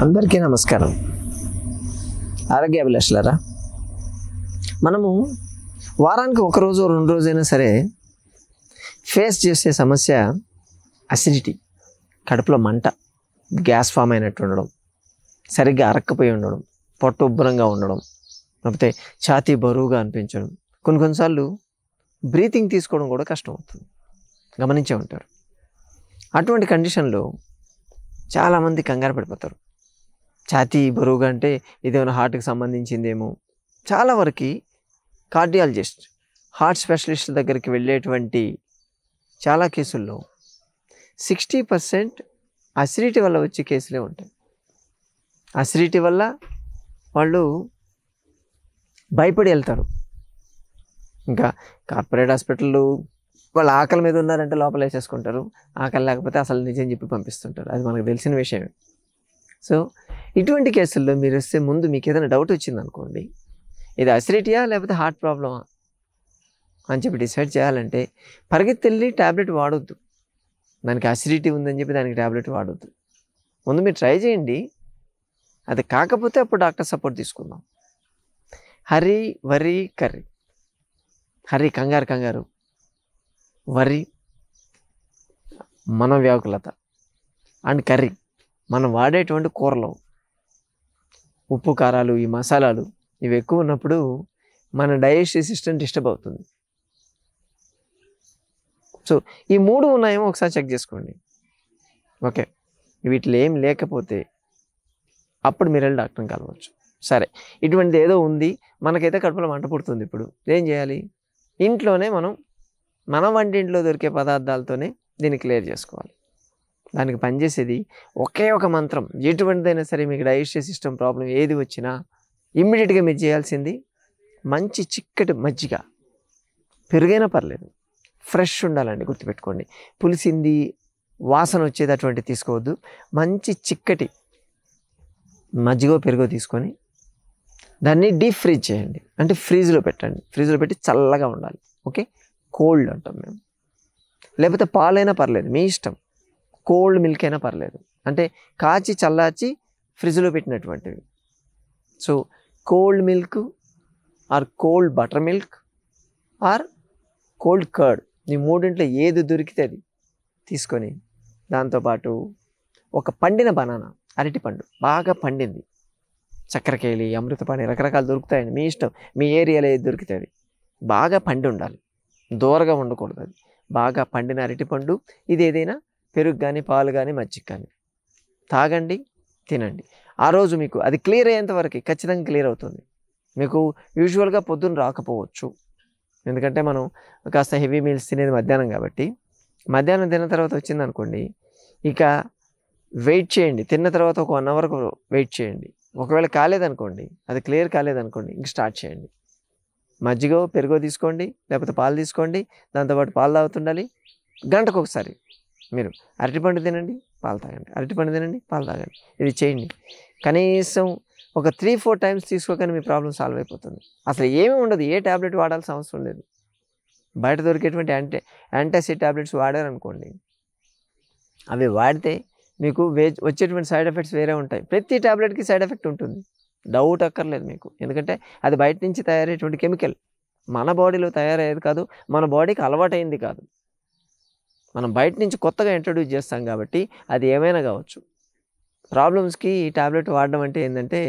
అందరికీ నమస్కారం. ఆరోగ్య అభిలాషులారా, మనము వారానికి ఒక రోజు రెండు రోజైనా సరే ఫేస్ చేసే సమస్య అసిడిటీ, కడుపులో మంట, గ్యాస్ ఫామ్ అయినట్టు ఉండడం, సరిగ్గా అరక్కపోయి ఉండడం, పొట్ట ఉబ్బరంగా ఉండడం, లేకపోతే ఛాతీ బరువుగా అనిపించడం, కొన్నిసార్లు బ్రీతింగ్ తీసుకోవడం కూడా కష్టం అవుతుంది. గమనించే ఉంటారు. అటువంటి కండిషన్లో చాలామంది కంగారు పడిపోతారు. ఛాతీ బరువుగా అంటే ఇదేమైనా హార్ట్కి సంబంధించిందేమో. చాలా వరకు కార్డియాలజిస్ట్, హార్ట్ స్పెషలిస్ట్ దగ్గరికి వెళ్ళేటువంటి చాలా కేసుల్లో 60% అసిడిటీ వల్ల వచ్చే కేసులే ఉంటాయి. అసిడిటీ వల్ల వాళ్ళు భయపడి వెళ్తారు. ఇంకా కార్పొరేట్ హాస్పిటళ్ళు వాళ్ళు ఆకలి మీద ఉన్నారంటే లోపల వేసేసుకుంటారు, ఆకలి లేకపోతే అసలు నిజం చెప్పి పంపిస్తుంటారు. అది మనకు తెలిసిన విషయమే. సో ఇటువంటి కేసుల్లో మీరు వస్తే ముందు మీకు ఏదైనా డౌట్ వచ్చింది అనుకోండి, ఇది అసిడిటీయా లేకపోతే హార్ట్ ప్రాబ్లమా అని చెప్పి డిసైడ్ చేయాలంటే పరిగెత్తి వెళ్ళి ట్యాబ్లెట్ వాడొద్దు. దానికి అసిడిటీ ఉందని చెప్పి దానికి ట్యాబ్లెట్ వాడొద్దు. ముందు మీరు ట్రై చేయండి. అది కాకపోతే అప్పుడు డాక్టర్ సపోర్ట్ తీసుకుందాం. హరి వరి కర్రీ. హరి కంగారు, వరి మనోవ్యాకులత, అండ్ కర్రీ మనం వాడేటువంటి కూరలో ఉప్పు కారాలు, ఈ మసాలాలు ఇవి ఎక్కువ ఉన్నప్పుడు మన డైజెస్టివ్ సిస్టమ్ డిస్టర్బ్ అవుతుంది. సో ఈ మూడు ఉన్నాయేమో ఒకసారి చెక్ చేసుకోండి. ఓకే, వీటిలో ఏం లేకపోతే అప్పుడు మీరు వెళ్ళి డాక్టర్ని కలవచ్చు. సరే, ఇటువంటిది ఏదో ఉంది, మనకైతే కడుపులో మంట పుడుతుంది. ఇప్పుడు ఏం చేయాలి? ఇంట్లోనే మన వంటింట్లో దొరికే పదార్థాలతోనే దీన్ని క్లియర్ చేసుకోవాలి. దానికి పనిచేసేది ఒకే ఒక మంత్రం. ఎటువంటిదైనా సరే మీకు డైజెస్టివ్ సిస్టమ్ ప్రాబ్లం ఏది వచ్చినా ఇమ్మీడియట్గా మీరు చేయాల్సింది మంచి చిక్కటి మజ్జిగ, పెరుగైనా పర్లేదు, ఫ్రెష్ ఉండాలండి. గుర్తుపెట్టుకోండి, పులిసింది వాసన వచ్చేది అటువంటి తీసుకోవద్దు. మంచి చిక్కటి మజ్జిగో పెరుగో తీసుకొని దాన్ని డీప్ ఫ్రీజ్ చేయండి. అంటే ఫ్రీజ్లో పెట్టండి. ఫ్రీజ్లో పెట్టి చల్లగా ఉండాలి. ఓకే, కోల్డ్ అంటాం మేము. లేకపోతే పాలైనా పర్లేదు, మీ ఇష్టం. కోల్డ్ మిల్క్ అయినా పర్లేదు, అంటే కాచి చల్లార్చి ఫ్రిడ్జ్లో పెట్టినటువంటివి. So cold milk or cold butter milk or cold curd, ఈ మూడింట్లో ఏది దొరికితే అది తీసుకొని దాంతోపాటు ఒక పండిన బనానా, అరటిపండు బాగా పండింది, చక్కెరకేళి, అమృతపాణి రకరకాలు దొరుకుతాయండి. మీ ఇష్టం, మీ ఏరియాలో ఏది దొరికితే అది బాగా పండి ఉండాలి. దూరగా ఉండకూడదు. అది బాగా పండిన అరటిపండు, ఇది ఏదైనా పెరుగు కానీ పాలు కానీ మజ్జిగ కానీ తాగండి, తినండి. ఆ రోజు మీకు అది క్లియర్ అయ్యేంత వరకు ఖచ్చితంగా క్లియర్ అవుతుంది. మీకు యూజువల్గా పొద్దున్న రాకపోవచ్చు, ఎందుకంటే మనం కాస్త హెవీ మీల్స్ తినేది మధ్యాహ్నం కాబట్టి. మధ్యాహ్నం తిన్న తర్వాత వచ్చింది అనుకోండి, ఇక వెయిట్ చేయండి. తిన్న తర్వాత ఒక 1 అవర్ వెయిట్ చేయండి. ఒకవేళ కాలేదనుకోండి, అది క్లియర్ కాలేదనుకోండి, ఇంక స్టార్ట్ చేయండి. మజ్జిగో పెరుగో తీసుకోండి, లేకపోతే పాలు తీసుకోండి, దాంతోపాటు పాలు తాగుతుండాలి. గంటకు ఒకసారి మీరు అరటిపండు తినండి, పాలు తాగండి, అరటిపండు తినండి, పాలు తాగండి. ఇది చేయండి. కనీసం ఒక 3-4 టైమ్స్ తీసుకోగానే మీ ప్రాబ్లం సాల్వ్ అయిపోతుంది. అసలు ఏమీ ఉండదు, ఏ ట్యాబ్లెట్ వాడాల్సిన అవసరం లేదు. బయట దొరికేటువంటి యాంటాసిడ్ ట్యాబ్లెట్స్ వాడారనుకోండి, అవి వాడితే మీకు వచ్చేటువంటి సైడ్ ఎఫెక్ట్స్ వేరే ఉంటాయి. ప్రతి ట్యాబ్లెట్కి సైడ్ ఎఫెక్ట్ ఉంటుంది, డౌట్ అక్కర్లేదు మీకు. ఎందుకంటే అది బయట నుంచి తయారయ్యేటువంటి కెమికల్, మన బాడీలో తయారయ్యేది కాదు, మన బాడీకి అలవాటైంది కాదు. మనం బయట నుంచి కొత్తగా ఇంట్రడ్యూస్ చేస్తాం కాబట్టి అది ఏమైనా కావచ్చు. ప్రాబ్లమ్స్కి ఈ ట్యాబ్లెట్ వాడడం అంటే ఏంటంటే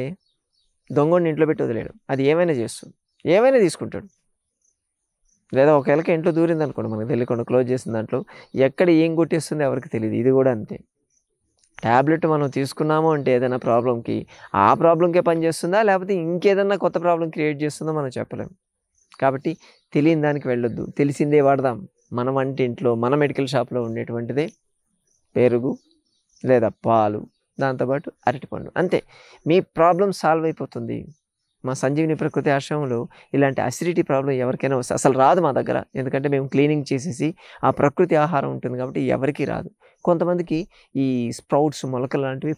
దొంగని ఇంట్లో పెట్టి వదిలేయడం. అది ఏమైనా చేస్తుంది, ఏమైనా తీసుకుంటాడు. లేదా ఒక ఎలక ఇంట్లో దూరింది అనుకోండి, మనకు తెలియకుండా క్లోజ్ చేసిన దాంట్లో ఎక్కడ ఏం కొట్టేస్తుందో ఎవరికి తెలియదు. ఇది కూడా అంతే. ట్యాబ్లెట్ మనం తీసుకున్నాము అంటే ఏదైనా ప్రాబ్లంకి ఆ ప్రాబ్లంకే పనిచేస్తుందా, లేకపోతే ఇంకేదన్నా కొత్త ప్రాబ్లం క్రియేట్ చేస్తుందో మనం చెప్పలేము. కాబట్టి తెలియని దానికి వెళ్ళొద్దు, తెలిసిందే వాడదాం. మన వంటింట్లో, మన మెడికల్ షాప్లో ఉండేటువంటిదే పెరుగు లేదా పాలు, దాంతోపాటు అరటిపండు, అంతే. మీ ప్రాబ్లం సాల్వ్ అయిపోతుంది. మా సంజీవిని ప్రకృతి ఆశ్రమంలో ఇలాంటి అసిడిటీ ప్రాబ్లం ఎవరికైనా వస్తే అసలు రాదు మా దగ్గర. ఎందుకంటే మేము క్లీనింగ్ చేసేసి ఆ ప్రకృతి ఆహారం ఉంటుంది కాబట్టి ఎవరికీ రాదు. కొంతమందికి ఈ స్ప్రౌట్స్, మొలకలు లాంటివి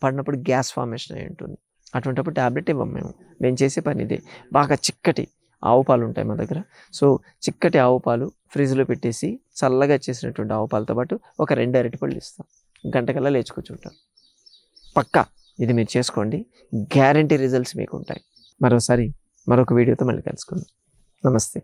పడినప్పుడు గ్యాస్ ఫార్మేషన్ అయి ఉంటుంది. అటువంటిప్పుడు ట్యాబ్లెట్ ఇవ్వం మేము చేసే పని ఇదే. బాగా చిక్కటి ఆవు పాలు ఉంటాయి మా దగ్గర. సో చిక్కటి ఆవు పాలు ఫ్రిడ్జ్లో పెట్టేసి చల్లగా చేసినటువంటి ఆవు పాలతో పాటు ఒక 2 అరటిపళ్ళు ఇస్తాం. గంటకల్లా లేచి కూర్చుంటాం. పక్కా ఇది మీరు చేసుకోండి, గ్యారంటీ రిజల్ట్స్ మీకు ఉంటాయి. మరోసారి మరొక వీడియోతో మళ్ళీ కలుసుకుందాం. నమస్తే.